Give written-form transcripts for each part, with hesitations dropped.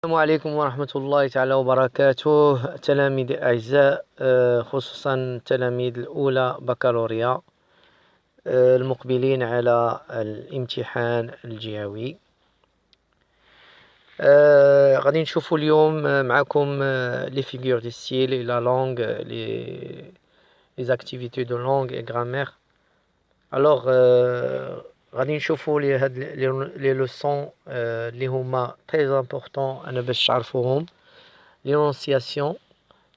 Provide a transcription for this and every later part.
السلام عليكم ورحمة الله تعالى وبركاته. تلاميذ الأعزاء، خصوصا التلاميذ الأولى بكالوريا، المقبلين على الامتحان الجهوي. غادي نشوفوا اليوم معكم les figures de style et la langue, les activités de langue et grammaire. Alors غادي نشوفوا les leçons اللي هما très important أنا باش تعرفوهم. l'énonciation،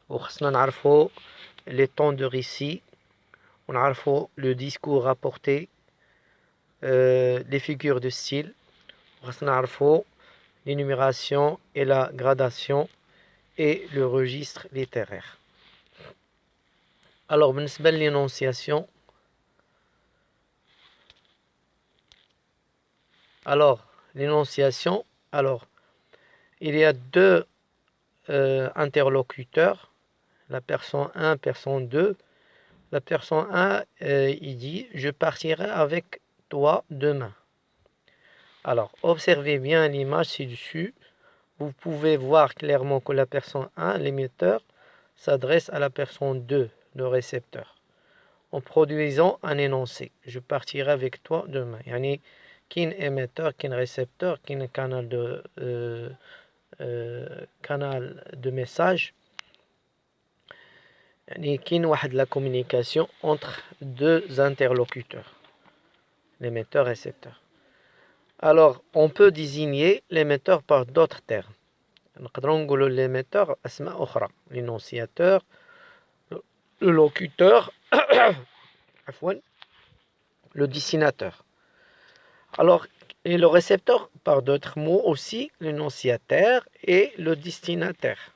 وخصنا نعرفوا les temps de récit، ونعرفوا le discours rapporté، les figures de style، وخصنا نعرفوا l'énumération et la gradation et le registre littéraire. Alors بالنسبة l'énonciation، l'énonciation, il y a deux interlocuteurs, la personne 1, personne 2. La personne 1, il dit « Je partirai avec toi demain ». Alors, observez bien l'image ci-dessus. Vous pouvez voir clairement que la personne 1, l'émetteur, s'adresse à la personne 2, le récepteur, en produisant un énoncé. « Je partirai avec toi demain ». Yani, كاين émetteur, كاين récepteur, كاين canal de message. يعني كاين واحد la communication entre deux interlocuteurs, l'émetteur et récepteur. Alors on peut désigner l'émetteur par d'autres termes. نقدروا نقولوا l'émetteur أسماء أخرى: l'énonciateur, le locuteur عفوا le destinateur. Alors, et le récepteur par d'autres mots aussi, l'énonciateur et le destinataire.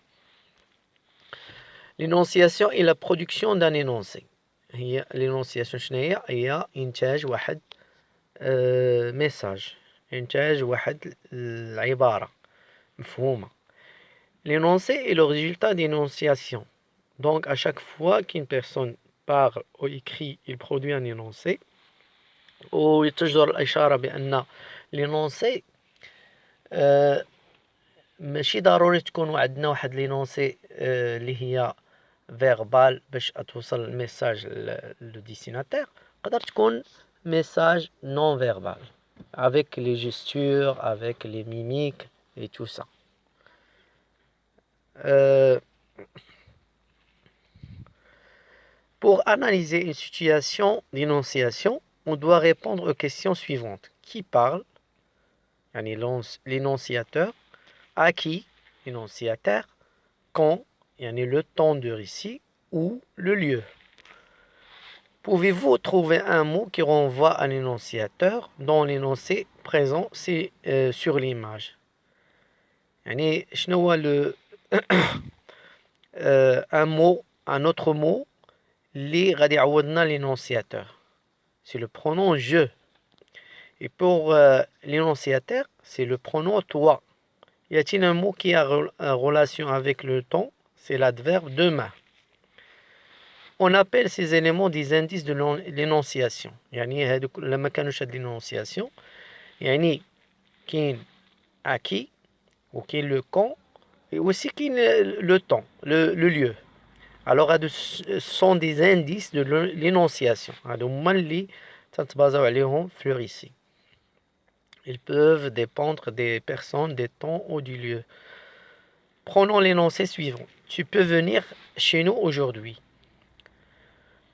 L'énonciation est la production d'un énoncé. l'énonciation هي إنتاج واحد message، إنتاج واحد العبارة مفهومة. L'énoncé est le résultat d'énonciation. Donc à chaque fois qu'une personne parle ou écrit, il produit un énoncé. وتجدر الإشارة بأن l'énoncé ماشي ضروري تكون عندنا واحد l'énoncé اللي هي فيربال باش توصل الميساج لو ديستيناتير. تقدر تكون ميساج نون فيربال avec les gestures, avec les mimiques et tout ça. Pour analyser une situation d'énonciation, on doit répondre aux questions suivantes: qui parle, yani l'énonciateur; à qui, l'énonciateur; quand, yani le temps de récit, ou le lieu. Pouvez-vous trouver un mot qui renvoie à l'énonciateur dont l'énoncé présent c'est sur l'image? يعني شنو هو un autre mot اللي غادي يعوضنا l'énonciateur? C'est le pronom je. Et pour l'énonciateur, c'est le pronom toi. Y a-t-il un mot qui a relation avec le temps? C'est l'adverbe demain. On appelle ces éléments des indices de l'énonciation. يعني هذوك لما كانوش هاد l'énonciation يعني كاين à qui وكاين le quand et aussi كاين le temps, le lieu. Alors ce sont des indices de l'énonciation. هادو هما اللي تنتبازاو عليهم في le récit. Ils peuvent dépendre des personnes, des temps ou du lieu. Prenons l'énoncé suivant: tu peux venir chez nous aujourd'hui.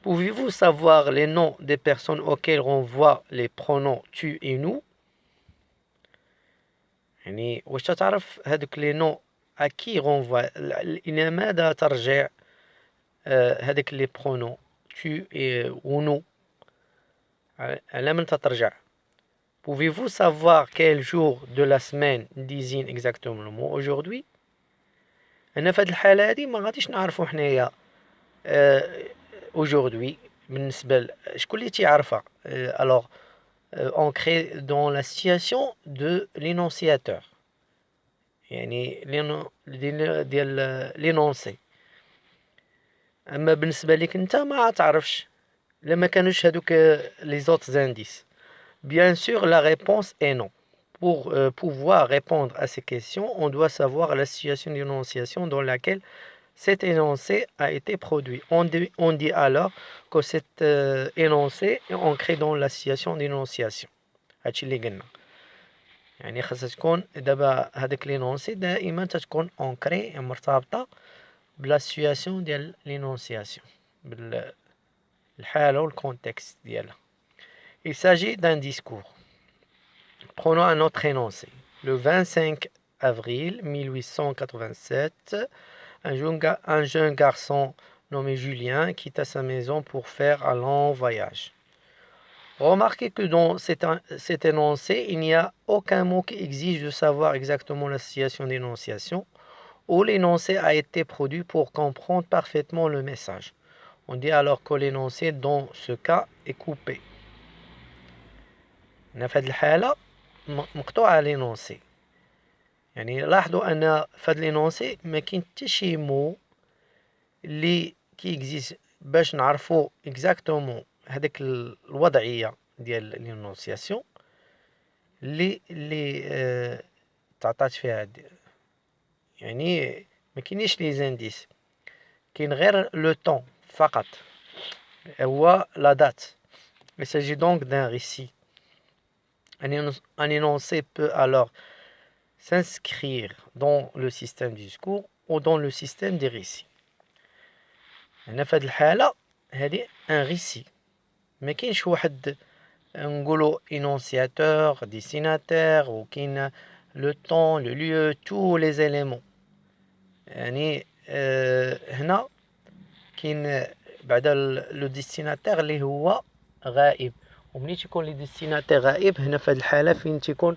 Pouvez-vous savoir les noms des personnes auxquelles renvoient les pronoms tu et nous? يعني واش تعرف هذوك les noms à qui renvoie، إلى ماذا ترجع هذوك les pronoms tu et ou nous؟ على من تترجع؟ Pouvez-vous savoir quel jour de la semaine désigne exactement le mot aujourd'hui؟ أنا في هذه الحالة هذه ما غاديش نعرفوا حنايا aujourd'hui بالنسبة شكون اللي تيعرفها. alors ancré dans la situation de l'énonciateur، يعني ديال l'énoncé. أما بالنسبة لك أنت ما تعرفش لما كانوش هذوك les autres indices. Bien sûr la réponse est non. Pour pouvoir répondre à ces questions, on doit savoir la situation d'énonciation dans laquelle cet énoncé a été produit. On dit alors que cet énoncé est ancré dans la situation d'énonciation. هادشي اللي قلنا. يعني خاصها تكون دابا هذاك لينونسي دائما تتكون اونكري مرتبطه بلا سيتوياسيون ديال لينونسياسيون بالحاله والكونتكست ديالها. Il s'agit d'un discours. Prenons un autre énoncé. Le 25 avril 1887, un jeune garçon nommé Julien quitta sa maison pour faire un long voyage. Remarquez que dans cet énoncé, il n'y a aucun mot qui exige de savoir exactement la situation d'énonciation, où l'énoncé a été produit pour comprendre parfaitement le message. On dit alors que l'énoncé dans ce cas est coupé. في هذه الحالة مقطوعة l'énoncé. يعني لاحظوا أن في هذا l'énoncé ما كاين حتى شي مو اللي كيكزيست باش نعرفوا exactement هذيك الوضعية ديال لينونسياسيون اللي تعطات فيها يعني ما كاينيش لي زانديس كاين غير لو طون فقط هو لا دات. Il s'agit donc d'un récit. Un énoncé peut alors s'inscrire dans le système du discours ou dans le système des récits. هنا في هذه الحالة هذه un récit ما كاينش واحد نقولوا énonciateur destinataire وكاين le temps le lieu tous les éléments. يعني هنا كاين بعد لو ديستيناتير اللي هو غائب وملي تيكون لي ديستيناتير غائب هنا في هذه الحالة فين تيكون